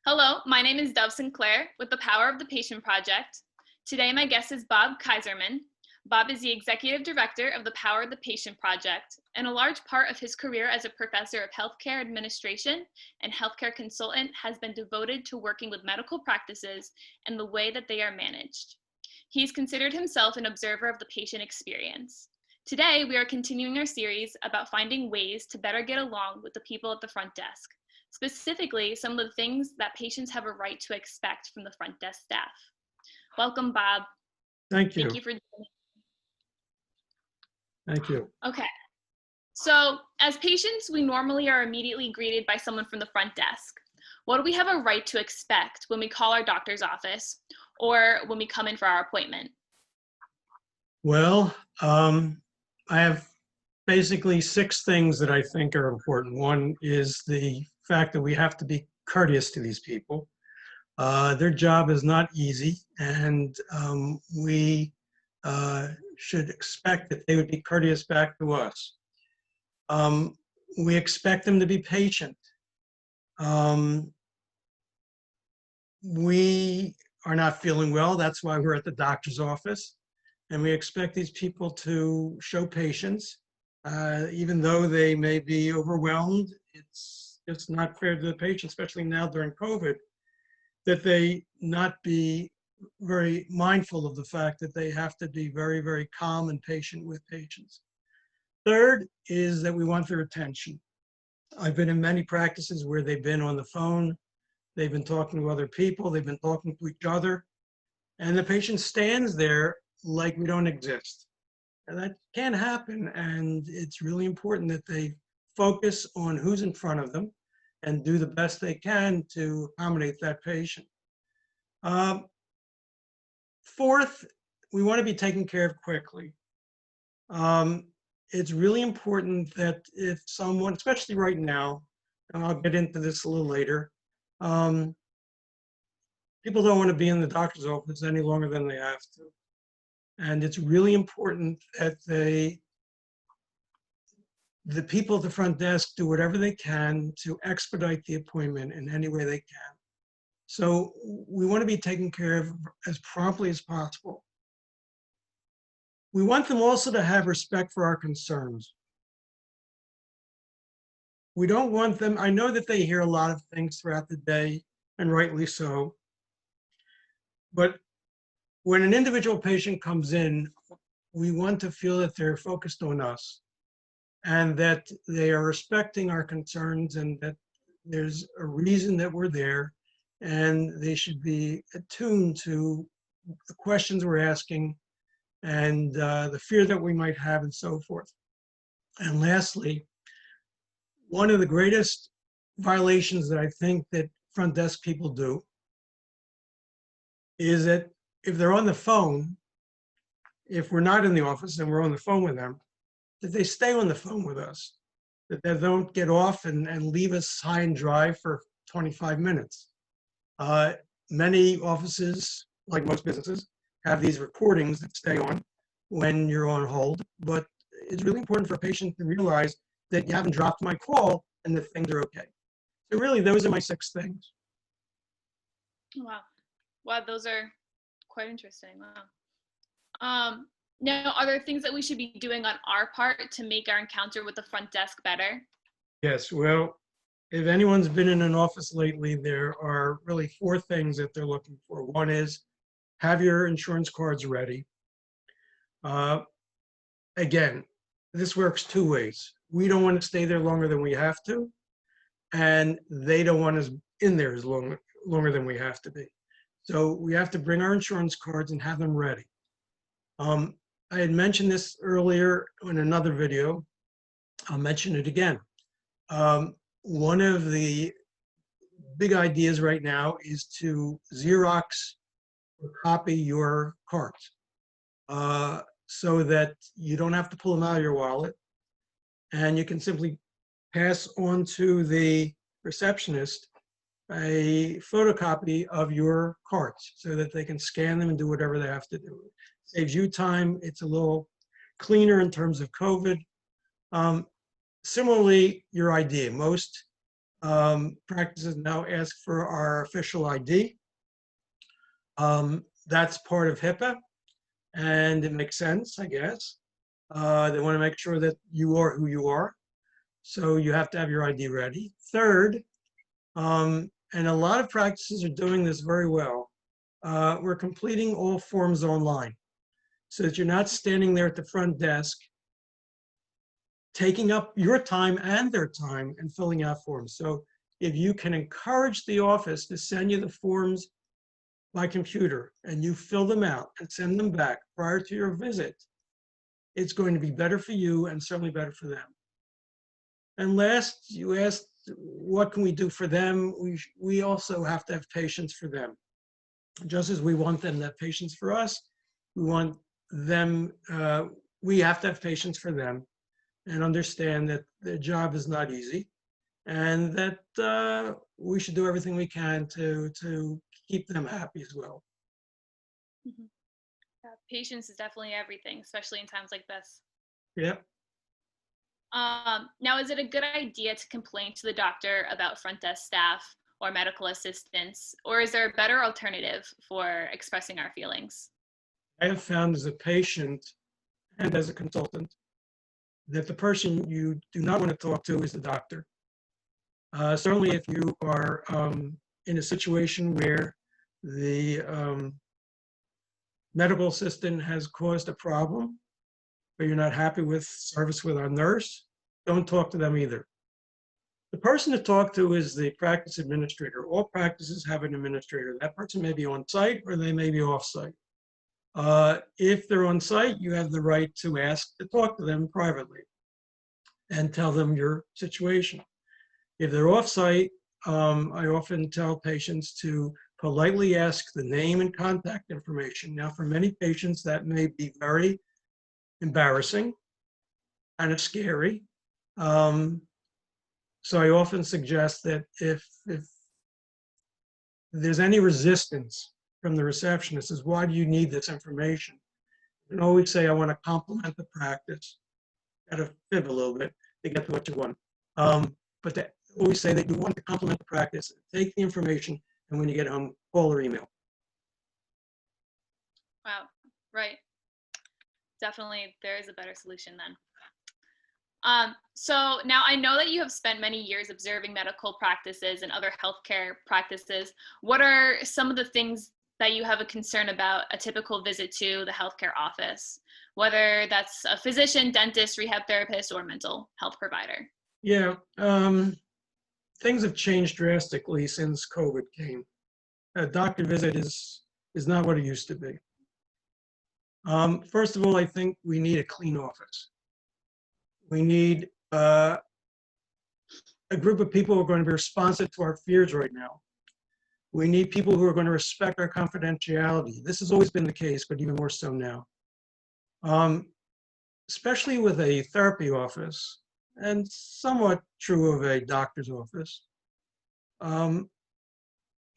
Hello, my name is Dove Sinclair with the Power of the Patient Project. Today, my guest is Bob Kieserman. Bob is the Executive Director of the Power of the Patient Project, and a large part of his career as a professor of healthcare administration and healthcare consultant has been devoted to working with medical practices and the way that they are managed. He's considered himself an observer of the patient experience. Today, we are continuing our series about finding ways to better get along with the people at the front desk. Specifically, some of the things that patients have a right to expect from the front desk staff. Welcome, Bob. Thank you. Thank you for joining. Thank you. Okay. So as patients, we normally are immediately greeted by someone from the front desk. What do we have a right to expect when we call our doctor's office or when we come in for our appointment? Well, I have basically 6 things that I think are important. One is the fact that we have to be courteous to these people. Their job is not easy, and we should expect that they would be courteous back to us. We expect them to be patient. We are not feeling well. That's why we're at the doctor's office. And we expect these people to show patience, even though they may be overwhelmed. It's not fair to the patient, especially now during COVID, that they not be very mindful of the fact that they have to be very, very calm and patient with patients. Third is that we want their attention. I've been in many practices where they've been on the phone, they've been talking to other people, they've been talking to each other, and the patient stands there like we don't exist. And that can't happen, and it's really important that they focus on who's in front of them and do the best they can to accommodate that patient. Fourth, we want to be taken care of quickly. It's really important that if someone, especially right now, and I'll get into this a little later, people don't want to be in the doctor's office any longer than they have to. And it's really important that the people at the front desk do whatever they can to expedite the appointment in any way they can. So we want to be taken care of as promptly as possible. We want them also to have respect for our concerns. We don't want them, I know that they hear a lot of things throughout the day, and rightly so, but when an individual patient comes in, we want to feel that they're focused on us and that they are respecting our concerns and that there's a reason that we're there, and they should be attuned to the questions we're asking and the fear that we might have and so forth. And lastly, one of the greatest violations that I think that front desk people do is that if they're on the phone, if we're not in the office and we're on the phone with them, that they stay on the phone with us, that they don't get off and leave us high and dry for 25 minutes. Many offices, like most businesses, have these recordings that stay on when you're on hold, but it's really important for a patient to realize that you haven't dropped my call and that things are okay. So really, those are my 6 things. Wow. Wow, those are quite interesting. Wow. Now, are there things that we should be doing on our part to make our encounter with the front desk better? Yes, well, if anyone's been in an office lately, there are really 4 things that they're looking for. One is have your insurance cards ready. Again, this works 2 ways. We don't want to stay there longer than we have to, and they don't want us in there as longer than we have to be. So we have to bring our insurance cards and have them ready. I had mentioned this earlier in another video. I'll mention it again. One of the big ideas right now is to Xerox or copy your cards so that you don't have to pull them out of your wallet, and you can simply pass on to the receptionist a photocopy of your cards so that they can scan them and do whatever they have to do. It saves you time. It's a little cleaner in terms of COVID. Similarly, your ID. Most Practices now ask for our official ID. That's part of HIPAA, and it makes sense, I guess. They want to make sure that you are who you are. So you have to have your ID ready. Third, and a lot of practices are doing this very well, we're completing all forms online so that you're not standing there at the front desk taking up your time and their time and filling out forms. So if you can encourage the office to send you the forms by computer and you fill them out and send them back prior to your visit, it's going to be better for you and certainly better for them. And last, you asked, what can we do for them? We also have to have patience for them. Just as we want them to have patience for us, we want them, we have to have patience for them and understand that their job is not easy and that we should do everything we can to keep them happy as well. Mhm. Yeah, patience is definitely everything, especially in times like this. Yeah. Now, is it a good idea to complain to the doctor about front desk staff or medical assistants, or is there a better alternative for expressing our feelings? I have found as a patient and as a consultant that the person you do not want to talk to is the doctor. Certainly if you are in a situation where the medical assistant has caused a problem, but you're not happy with service with our nurse, don't talk to them either. The person to talk to is the practice administrator. All practices have an administrator. That person may be on site or they may be off site. If they're on site, you have the right to ask to talk to them privately and tell them your situation. If they're off site, I often tell patients to politely ask the name and contact information. Now, for many patients, that may be very embarrassing and it's scary. So I often suggest that if there's any resistance from the receptionist, is why do you need this information? You can always say, I want to compliment the practice. Got to fib a little bit to get to what you want. But to always say that you want to compliment the practice, take the information, and when you get home, call or email. Wow, right. Definitely, there is a better solution then. So now I know that you have spent many years observing medical practices and other healthcare practices. What are some of the things that you have a concern about a typical visit to the healthcare office, whether that's a physician, dentist, rehab therapist, or mental health provider? Yeah, things have changed drastically since COVID came. A doctor visit is not what it used to be. First of all, I think we need a clean office. We need a group of people who are going to be responsive to our fears right now. We need people who are going to respect our confidentiality. This has always been the case, but even more so now. Especially with a therapy office, and somewhat true of a doctor's office. One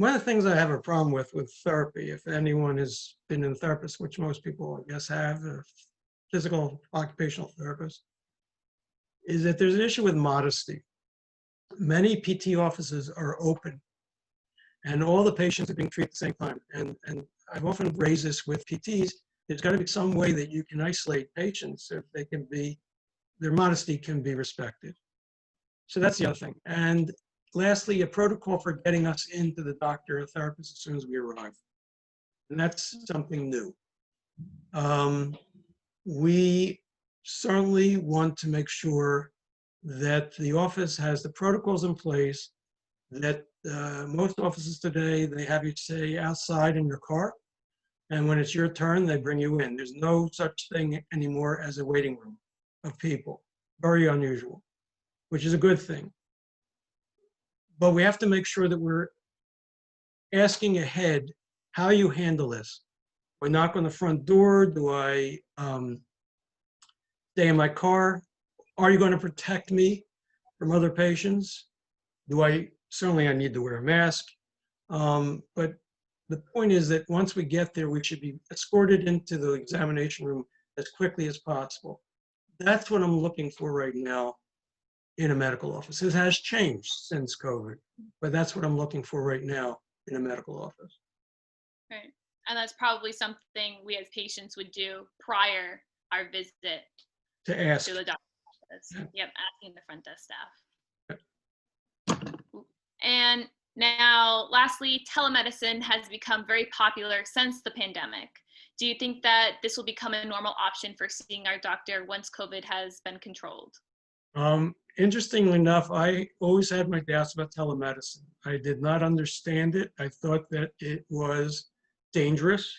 of the things I have a problem with therapy, if anyone has been in therapist, which most people I guess have, a physical occupational therapist, is that there's an issue with modesty. Many PT offices are open and all the patients are being treated at the same time. And I've often raised this with PTs. There's got to be some way that you can isolate patients so they can be, their modesty can be respected. So that's the other thing. And lastly, a protocol for getting us into the doctor or therapist as soon as we arrive. And that's something new. We certainly want to make sure that the office has the protocols in place that most offices today, they have you stay outside in your car. And when it's your turn, they bring you in. There's no such thing anymore as a waiting room of people. Very unusual, which is a good thing. But we have to make sure that we're asking ahead how you handle this. Do I knock on the front door? Do I stay in my car? Are you going to protect me from other patients? Certainly I need to wear a mask. But the point is that once we get there, we should be escorted into the examination room as quickly as possible. That's what I'm looking for right now. in a medical office. It has changed since COVID, but that's what I'm looking for right now in a medical office. Right. And that's probably something we as patients would do prior our visit To ask. to the doctor's office. Yeah. Yep, asking the front desk staff. And now, lastly, telemedicine has become very popular since the pandemic. Do you think that this will become a normal option for seeing our doctor once COVID has been controlled? Interestingly enough, I always had my doubts about telemedicine. I did not understand it. I thought that it was dangerous.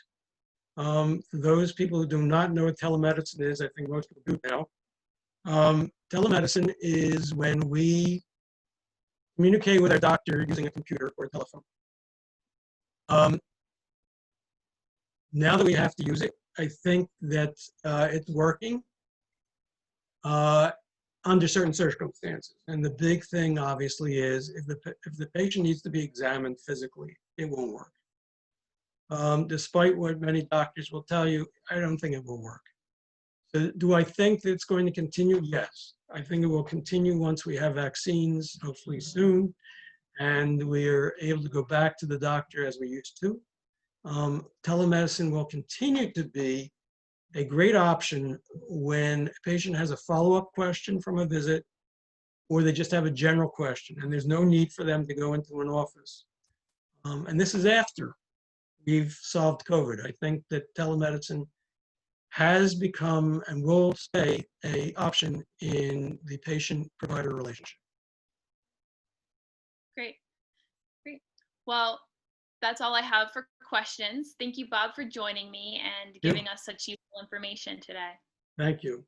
For those people who do not know what telemedicine is, I think most people do now. Telemedicine is when we communicate with our doctor using a computer or a telephone. Now that we have to use it, I think that it's working under certain circumstances. And the big thing, obviously, is if the patient needs to be examined physically, it won't work. Despite what many doctors will tell you, I don't think it will work. So do I think that it's going to continue? Yes. I think it will continue once we have vaccines, hopefully soon, and we're able to go back to the doctor as we used to. Telemedicine will continue to be a great option when a patient has a follow-up question from a visit, or they just have a general question, and there's no need for them to go into an office. And this is after we've solved COVID. I think that telemedicine has become and will stay an option in the patient-provider relationship. Great. Great. Well, that's all I have for questions. Thank you, Bob, for joining me and giving us such useful information today. Thank you.